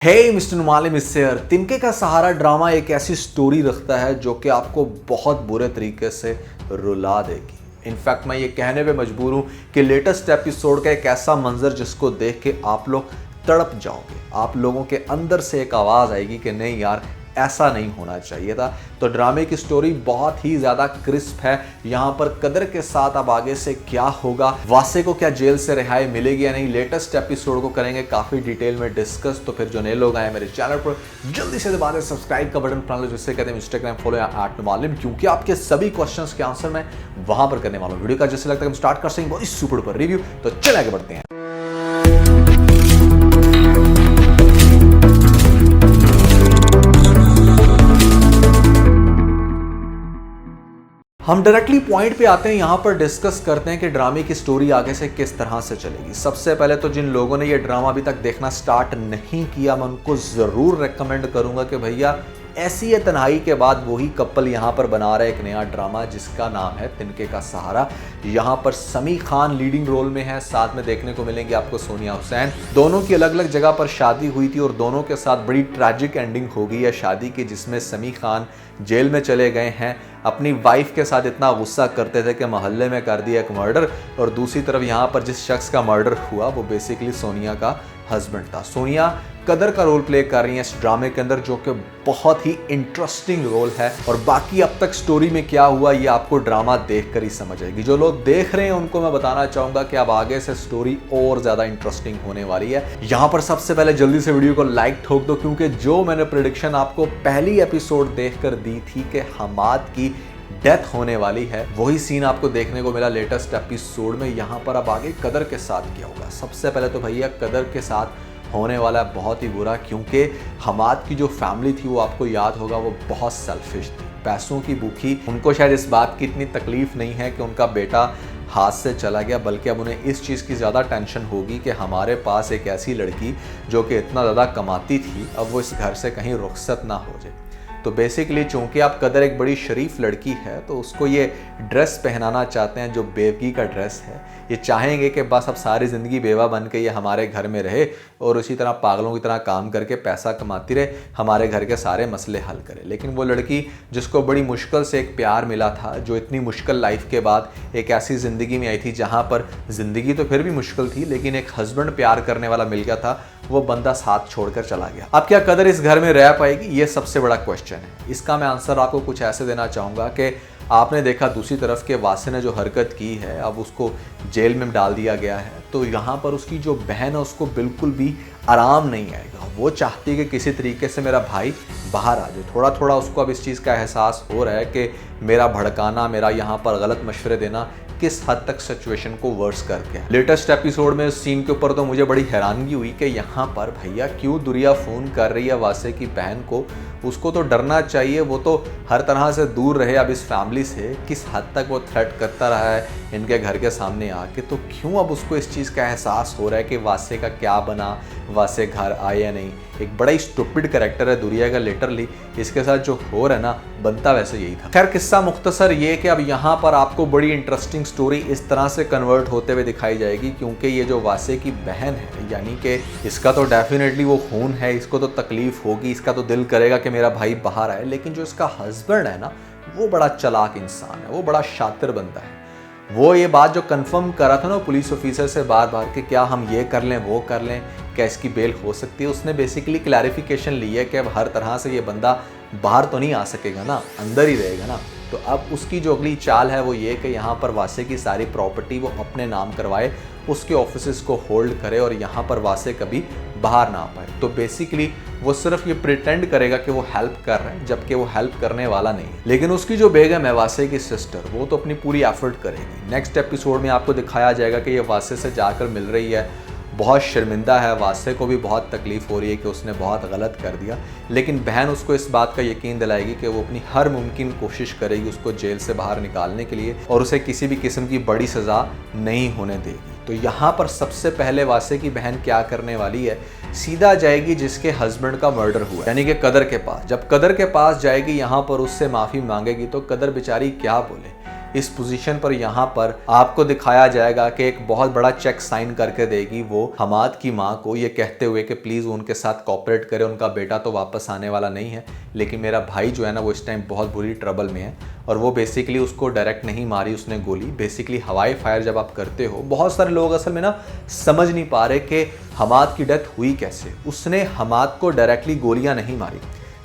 Hey mister नुमालिम here. तिनके का सहारा drama एक ऐसी स्टोरी रखता है जो कि आपको बहुत बुरे तरीके से रुला देगी। इनफैक्ट मैं ये कहने पे मजबूर हूँ कि लेटेस्ट एपिसोड का एक ऐसा मंजर जिसको देख के आप लोग तड़प जाओगे। आप लोगों के अंदर से एक आवाज़ आएगी कि नहीं यार, ऐसा नहीं होना चाहिए था। तो ड्रामे की स्टोरी बहुत ही ज़्यादा क्रिस्प है। यहाँ पर कदर के साथ अब आगे से क्या होगा, वासे को क्या जेल से रिहाई मिलेगी या नहीं, लेटेस्ट एपिसोड को करेंगे काफ़ी डिटेल में डिस्कस। तो फिर जो नए लोग आए मेरे चैनल पर, जल्दी से दबा दें सब्सक्राइब का बटन, लो जिससे कहते हैं इंस्टाग्राम फॉलो या @नुमालिम, क्योंकि आपके सभी क्वेश्चंस के आंसर मैं वहां पर करने वाला हूँ। वीडियो का जैसे लगता है हम स्टार्ट कर सकेंगे बहुत ही सुपर पर रिव्यू। तो चल आगे बढ़ते हैं। हम डायरेक्टली पॉइंट पे आते हैं, यहाँ पर डिस्कस करते हैं कि ड्रामे की स्टोरी आगे से किस तरह से चलेगी। सबसे पहले तो जिन लोगों ने ये ड्रामा अभी तक देखना स्टार्ट नहीं किया, मैं उनको ज़रूर रेकमेंड करूंगा कि भैया ऐसी है तन्हाई के बाद वही कपल यहाँ पर बना रहा है एक नया ड्रामा जिसका नाम है तिनके का सहारा। यहाँ पर समी खान लीडिंग रोल में है, साथ में देखने को मिलेंगे आपको सोनिया हुसैन। दोनों की अलग अलग जगह पर शादी हुई थी और दोनों के साथ बड़ी ट्रैजिक एंडिंग हो गई है शादी की, जिसमें समी खान जेल में चले गए हैं। अपनी वाइफ के साथ इतना गुस्सा करते थे कि मोहल्ले में कर दिया एक मर्डर, और दूसरी तरफ यहाँ पर जिस शख्स का मर्डर हुआ वो बेसिकली सोनिया का हस्बैंड था। सोनिया कदर का रोल प्ले कर रही है इस ड्रामे के अंदर, जो कि बहुत ही इंटरेस्टिंग रोल है। और बाकी अब तक स्टोरी में क्या हुआ ये आपको ड्रामा देखकर ही समझ आएगी। जो लोग देख रहे हैं उनको मैं बताना चाहूंगा कि अब आगे से स्टोरी और ज्यादा इंटरेस्टिंग होने वाली है। यहाँ पर सबसे पहले जल्दी से वीडियो को लाइक ठोक दो, क्योंकि जो मैंने प्रेडिक्शन आपको पहली एपिसोड देखकर दी थी कि हमाद की डेथ होने वाली है, वही सीन आपको देखने को मिला लेटेस्ट एपिसोड में। यहाँ पर अब आगे कदर के साथ क्या होगा। सबसे पहले तो भैया कदर के साथ होने वाला है बहुत ही बुरा, क्योंकि हमाद की जो फैमिली थी वो आपको याद होगा वो बहुत सेल्फिश थी, पैसों की भूखी। उनको शायद इस बात की इतनी तकलीफ नहीं है कि उनका बेटा हाथ से चला गया, बल्कि अब उन्हें इस चीज़ की ज़्यादा टेंशन होगी कि हमारे पास एक ऐसी लड़की जो कि इतना ज़्यादा कमाती थी, अब वो इस घर से कहीं रुखसत ना हो जाए। तो बेसिकली चूंकि आप कदर एक बड़ी शरीफ लड़की है तो उसको ये ड्रेस पहनाना चाहते हैं जो बेवगी का ड्रेस है। ये चाहेंगे कि बस अब सारी ज़िंदगी बेवा बन के ये हमारे घर में रहे और उसी तरह पागलों की तरह काम करके पैसा कमाती रहे, हमारे घर के सारे मसले हल करे। लेकिन वो लड़की जिसको बड़ी मुश्किल से एक प्यार मिला था, जो इतनी मुश्किल लाइफ के बाद एक ऐसी ज़िंदगी में आई थी जहाँ पर ज़िंदगी तो फिर भी मुश्किल थी, लेकिन एक हस्बैंड प्यार करने वाला मिल गया था, वो बंदा साथ छोड़कर चला गया। अब क्या कदर इस घर में रह पाएगी, ये सबसे बड़ा क्वेश्चन है। इसका मैं आंसर आपको कुछ ऐसे देना चाहूँगा कि आपने देखा दूसरी तरफ के वासे ने जो हरकत की है, अब उसको जेल में डाल दिया गया है, तो यहाँ पर उसकी जो बहन है उसको बिल्कुल भी आराम नहीं आएगा। वो चाहती है कि किसी तरीके से मेरा भाई बाहर आ जाए। थोड़ा थोड़ा उसको अब इस चीज़ का एहसास हो रहा है कि मेरा भड़काना, मेरा यहाँ पर गलत मशवरे देना किस हद तक सिचुएशन को वर्स करके। लेटेस्ट एपिसोड में इस सीन के ऊपर तो मुझे बड़ी हैरानगी हुई कि यहाँ पर भैया क्यों दुरिया फ़ोन कर रही है वासे की बहन को। उसको तो डरना चाहिए, वो तो हर तरह से दूर रहे अब इस फैमिली से। किस हद तक वो थ्रेट करता रहा है इनके घर के सामने आके, तो क्यों अब उसको इस चीज़ का एहसास हो रहा है कि वासे का क्या बना, वासे घर आए या नहीं। एक बड़ा ही स्टूपिड कैरेक्टर है दुरिया का लिटरली। इसके साथ जो हो रहा है ना, बनता वैसे यही था। खैर किस्सा मुख्तसर ये कि अब यहाँ पर आपको बड़ी इंटरेस्टिंग स्टोरी इस तरह से कन्वर्ट होते हुए दिखाई जाएगी, क्योंकि ये जो वासे की बहन है, यानी कि इसका तो डेफिनेटली वो खून है, इसको तो तकलीफ होगी, इसका तो दिल करेगा कि मेरा भाई बाहर आए। लेकिन जो इसका हस्बैंड है ना, वो बड़ा चालाक इंसान है, वो बड़ा शातिर बंदा है। वो ये बात जो कंफर्म करा था ना पुलिस ऑफिसर से बार बार कि क्या हम ये कर लें वो कर लें, क्या इसकी बेल हो सकती है, उसने बेसिकली क्लैरिफिकेशन ली है कि अब हर तरह से ये बंदा बाहर तो नहीं आ सकेगा ना, अंदर ही रहेगा ना। तो अब उसकी जो अगली चाल है वो ये कि यहाँ पर वासे की सारी प्रॉपर्टी वो अपने नाम करवाए, उसके ऑफिसेस को होल्ड करे और यहाँ पर वासे कभी बाहर ना आ पाए। तो बेसिकली वो सिर्फ ये प्रिटेंड करेगा कि वो हेल्प कर रहे हैं, जबकि वो हेल्प करने वाला नहीं है। लेकिन उसकी जो बेगम है वासे की सिस्टर, वो तो अपनी पूरी एफर्ट करेगी। नेक्स्ट एपिसोड में आपको दिखाया जाएगा कि ये वासे से जाकर मिल रही है, बहुत शर्मिंदा है, वासे को भी बहुत तकलीफ हो रही है कि उसने बहुत गलत कर दिया। लेकिन बहन उसको इस बात का यकीन दिलाएगी कि वो अपनी हर मुमकिन कोशिश करेगी उसको जेल से बाहर निकालने के लिए, और उसे किसी भी किस्म की बड़ी सज़ा नहीं होने देगी। तो यहाँ पर सबसे पहले वासे की बहन क्या करने वाली है, सीधा जाएगी जिसके हस्बैंड का मर्डर हुआ, यानी कि कदर के पास। जब कदर के पास जाएगी, यहाँ पर उससे माफ़ी मांगेगी, तो कदर बेचारी क्या बोले। इस पोजीशन पर यहाँ पर आपको दिखाया जाएगा कि एक बहुत बड़ा चेक साइन करके देगी वो हमाद की माँ को, ये कहते हुए कि प्लीज़ उनके साथ कॉपरेट करे, उनका बेटा तो वापस आने वाला नहीं है, लेकिन मेरा भाई जो है ना वो इस टाइम बहुत बुरी ट्रबल में है। और वो बेसिकली उसको डायरेक्ट नहीं मारी उसने गोली, बेसिकली हवाई फायर जब आप करते हो, बहुत सारे लोग असल में ना समझ नहीं पा रहे कि हमाद की डेथ हुई कैसे। उसने हमाद को डायरेक्टली गोलियां नहीं मारी।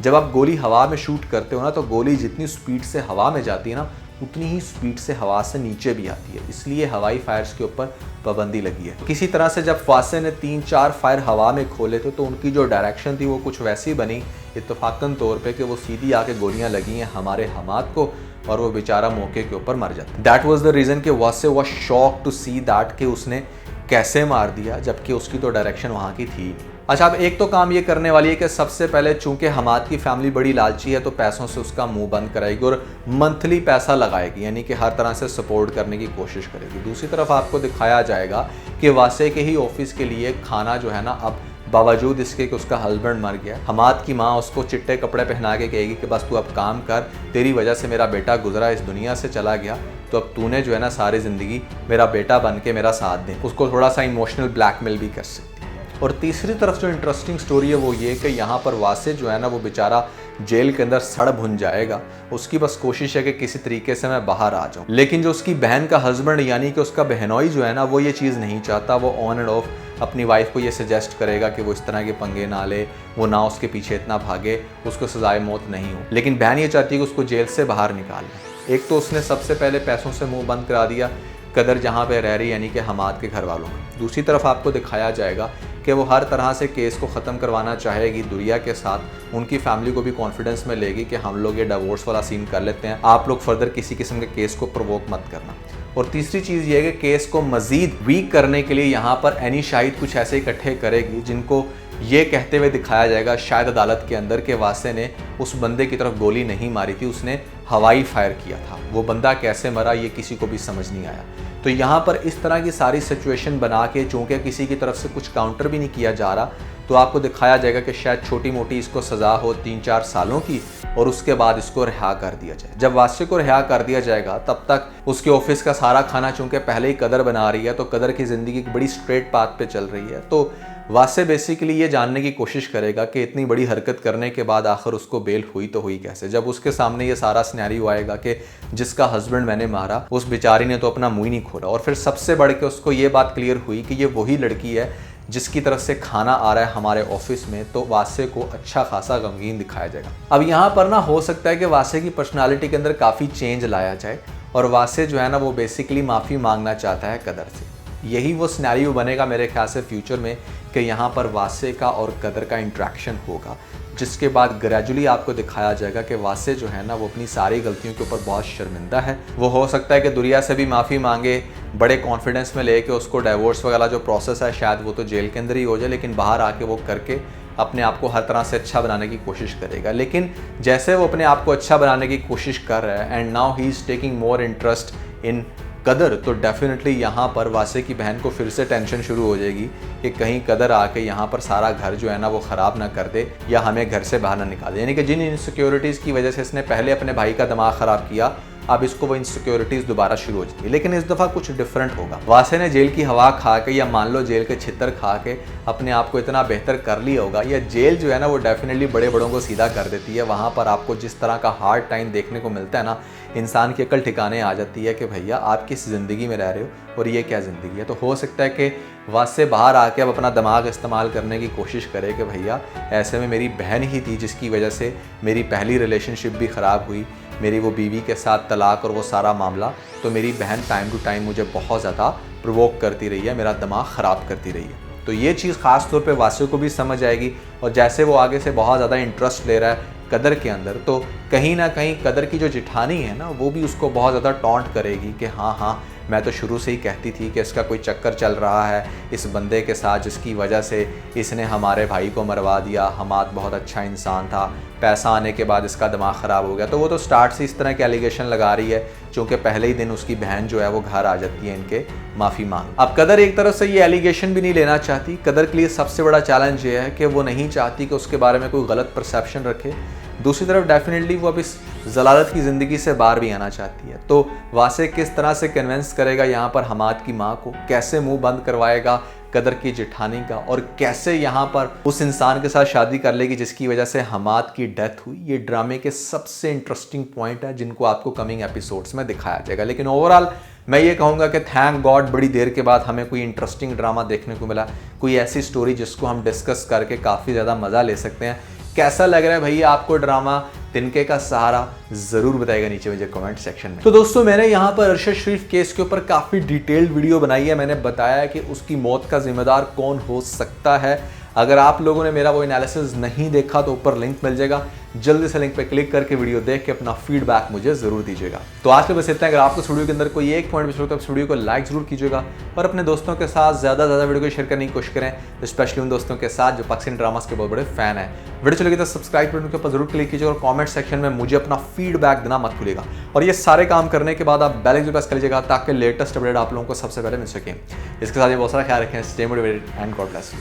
जब आप गोली हवा में शूट करते हो ना तो गोली जितनी स्पीड से हवा में जाती है ना उतनी ही स्पीड से हवा से नीचे भी आती है, इसलिए हवाई फायर्स के ऊपर पाबंदी लगी है। किसी तरह से जब वासे ने 3-4 फायर हवा में खोले थे तो उनकी जो डायरेक्शन थी वो कुछ वैसी बनी इत्तफाकन तौर पे कि वो सीधी आके गोलियां लगी हैं हमारे हमाद को और वो बेचारा मौके के ऊपर मर जाता। दैट वाज द रीज़न कि वासे was shock to see that कि उसने कैसे मार दिया, जबकि उसकी तो डायरेक्शन वहाँ की थी। अच्छा, अब एक तो काम ये करने वाली है कि सबसे पहले चूंकि हमाद की फैमिली बड़ी लालची है तो पैसों से उसका मुंह बंद कराएगी और मंथली पैसा लगाएगी, यानी कि हर तरह से सपोर्ट करने की कोशिश करेगी। दूसरी तरफ आपको दिखाया जाएगा कि वासे के ही ऑफिस के लिए खाना जो है ना, अब बावजूद इसके कि उसका हस्बैंड मर गया, हमाद की माँ उसको चिट्टे कपड़े पहना के कहेगी कि बस तू अब काम कर, तेरी वजह से मेरा बेटा गुजरा, इस दुनिया से चला गया, तो अब तूने जो है ना सारी ज़िंदगी मेरा बेटा बन के मेरा साथ दे। उसको थोड़ा सा इमोशनल ब्लैकमेल भी कर सकती है। और तीसरी तरफ जो इंटरेस्टिंग स्टोरी है वो ये कि यहाँ पर वासे जो है ना वो बेचारा जेल के अंदर सड़ भुन जाएगा। उसकी बस कोशिश है कि किसी तरीके से मैं बाहर आ जाऊँ, लेकिन जो उसकी बहन का हस्बैंड यानी कि उसका बहनोई जो है ना वो ये चीज़ नहीं चाहता। वो ऑन एंड ऑफ अपनी वाइफ को ये सजेस्ट करेगा कि वो इस तरह के पंगे ना ले, वो ना उसके पीछे इतना भागे, उसको सजाए मौत नहीं हो। लेकिन बहन ये चाहती है कि उसको जेल से बाहर निकाले। एक तो उसने सबसे पहले पैसों से मुंह बंद करा दिया कदर जहाँ पे रह रही, यानी कि हमाद के घर वालों का। दूसरी तरफ आपको दिखाया जाएगा कि वो हर तरह से केस को ख़त्म करवाना चाहेगी दुरिया के साथ। उनकी फैमिली को भी कॉन्फिडेंस में लेगी कि हम लोग ये डिवोर्स वाला सीन कर लेते हैं, आप लोग फर्दर किसी किस्म के केस को प्रवोक मत करना। और तीसरी चीज़ ये है कि केस को मज़ीद वीक करने के लिए यहाँ पर एनी शाहिद कुछ ऐसे इकट्ठे करेगी जिनको ये कहते हुए दिखाया जाएगा शायद अदालत के अंदर कि वासे ने उस बंदे की तरफ गोली नहीं मारी थी, उसने हवाई फायर किया था। वो बंदा कैसे मरा ये किसी को भी समझ नहीं आया। तो यहाँ पर इस तरह की सारी सिचुएशन बना के, चूँकि किसी की तरफ से कुछ काउंटर भी नहीं किया जा रहा, तो आपको दिखाया जाएगा कि शायद छोटी मोटी इसको सज़ा हो 3-4 सालों की और उसके बाद इसको रिहा कर दिया जाए। जब वासे को रिहा कर दिया जाएगा तब तक उसके ऑफिस का सारा खाना चूँकि पहले ही कदर बना रही है तो कदर की ज़िंदगी एक बड़ी स्ट्रेट पाथ पे चल रही है। तो वासे बेसिकली ये जानने की कोशिश करेगा कि इतनी बड़ी हरकत करने के बाद आखिर उसको बेल हुई तो हुई कैसे। जब उसके सामने ये सारा सिनेरियो आएगा कि जिसका हस्बैंड मैंने मारा उस बेचारी ने तो अपना मुंह ही नहीं खोला, और फिर सबसे बढ़ के उसको ये बात क्लियर हुई कि ये वही लड़की है जिसकी तरफ से खाना आ रहा है हमारे ऑफिस में, तो वासे को अच्छा खासा गमगीन दिखाया जाएगा। अब यहाँ पर ना हो सकता है कि वासे की पर्सनालिटी के अंदर काफ़ी चेंज लाया जाए और वासे जो है ना वो बेसिकली माफ़ी मांगना चाहता है कदर से। यही वो सिनेरियो बनेगा मेरे ख्याल से फ्यूचर में कि यहाँ पर वासे का और कदर का इंट्रैक्शन होगा, जिसके बाद ग्रेजुअली आपको दिखाया जाएगा कि वासे जो है ना वो अपनी सारी गलतियों के ऊपर बहुत शर्मिंदा है। वो हो सकता है कि दुरिया से भी माफ़ी मांगे, बड़े कॉन्फिडेंस में लेके उसको डाइवोर्स वगैरह जो प्रोसेस है शायद वो तो जेल के अंदर ही हो जाए, लेकिन बाहर आके वो करके अपने आप को हर तरह से अच्छा बनाने की कोशिश करेगा। लेकिन जैसे वो अपने आप को अच्छा बनाने की कोशिश कर रहा है and now he is taking more interest in कदर, तो डेफिनेटली यहाँ पर वासे की बहन को फिर से टेंशन शुरू हो जाएगी कि कहीं कदर आके यहाँ पर सारा घर जो है ना वो ख़राब ना कर दे या हमें घर से बाहर ना निकाल दे। यानी कि जिन इनसिक्योरिटीज़ की वजह से इसने पहले अपने भाई का दिमाग ख़राब किया, अब इसको वो इनसिक्योरिटीज़ दोबारा शुरू हो जाएगी। लेकिन इस दफ़ा कुछ डिफरेंट होगा। वासे ने जेल की हवा खा के या मान लो जेल के छितर खा के अपने आप को इतना बेहतर कर लिया होगा, या जेल जो है ना वो डेफिनेटली बड़े बड़ों को सीधा कर देती है। वहाँ पर आपको जिस तरह का हार्ड टाइम देखने को मिलता है ना, इंसान की अकल ठिकाने आ जाती है कि भैया आप किस ज़िंदगी में रह रहे हो और ये क्या ज़िंदगी है। तो हो सकता है कि वासे बाहर आके अब अपना दिमाग इस्तेमाल करने की कोशिश करे कि भैया ऐसे में मेरी बहन ही थी जिसकी वजह से मेरी पहली रिलेशनशिप भी ख़राब हुई, मेरी वो बीवी के साथ तलाक और वो सारा मामला, तो मेरी बहन टाइम टू टाइम मुझे बहुत ज़्यादा प्रोवोक करती रही है, मेरा दिमाग ख़राब करती रही है। तो ये चीज़ ख़ास तौर पे वासे को भी समझ आएगी, और जैसे वो आगे से बहुत ज़्यादा इंटरेस्ट ले रहा है कदर के अंदर, तो कहीं ना कहीं कदर की जो जिठानी है ना वो भी उसको बहुत ज़्यादा टॉन्ट करेगी कि हाँ मैं तो शुरू से ही कहती थी कि इसका कोई चक्कर चल रहा है इस बंदे के साथ जिसकी वजह से इसने हमारे भाई को मरवा दिया। हमाद बहुत अच्छा इंसान था, पैसा आने के बाद इसका दिमाग ख़राब हो गया। तो वो तो स्टार्ट से इस तरह के एलिगेशन लगा रही है, चूँकि पहले ही दिन उसकी बहन जो है वो घर आ जाती है इनके माफ़ी मांग। अब कदर एक तरफ से ये एलिगेशन भी नहीं लेना चाहती। कदर के लिए सबसे बड़ा चैलेंज ये है कि वो नहीं चाहती कि उसके बारे में कोई गलत परसेप्शन रखे। दूसरी तरफ डेफिनेटली वो अब इस जलालत की ज़िंदगी से बाहर भी आना चाहती है। तो वासे किस तरह से कन्विंस करेगा यहाँ पर हमाद की माँ को, कैसे मुंह बंद करवाएगा कदर की जेठानी का, और कैसे यहाँ पर उस इंसान के साथ शादी कर लेगी जिसकी वजह से हमाद की डेथ हुई। ये ड्रामे के सबसे इंटरेस्टिंग पॉइंट है जिनको आपको कमिंग एपिसोड्स में दिखाया जाएगा। लेकिन ओवरऑल मैं ये कहूँगा कि थैंक गॉड बड़ी देर के बाद हमें कोई इंटरेस्टिंग ड्रामा देखने को मिला, कोई ऐसी स्टोरी जिसको हम डिस्कस करके काफ़ी ज़्यादा मज़ा ले सकते हैं। कैसा लग रहा है भैया आपको ड्रामा तिनके का सहारा, जरूर बताइएगा नीचे मुझे कमेंट सेक्शन में। तो दोस्तों मैंने यहाँ पर अरशद शरीफ केस के ऊपर काफ़ी डिटेल्ड वीडियो बनाई है। मैंने बताया कि उसकी मौत का जिम्मेदार कौन हो सकता है। अगर आप लोगों ने मेरा वो एनालिसिस नहीं देखा तो ऊपर लिंक मिल जाएगा, जल्दी से लिंक पे क्लिक करके वीडियो देख के अपना फीडबैक मुझे जरूर दीजिएगा। तो आज के बस इतना है। अगर आपको इस वीडियो के अंदर कोई एक पॉइंट मिल तो इस वीडियो को लाइक जरूर कीजिएगा और अपने दोस्तों के साथ ज़्यादा वीडियो को शेयर करने की कोशिश करें, स्पेशली उन दोस्तों के साथ जो पाकिस्तानी ड्रामास के बहुत बड़े फैन हैं। वीडियो चलेगी तो सब्सक्राइब बटन के ऊपर जरूर क्लिक कीजिएगा और कमेंट सेक्शन में मुझे अपना फीडबैक देना मत भूलिएगा। और ये सारे काम करने के बाद आप बेल आइकन प्रेस कर लीजिएगा ताकि लेटेस्ट अपडेट आप लोगों को सबसे पहले मिल सके। इसके साथ ये बहुत सारा ख्याल रखें। Stay motivated and God bless you.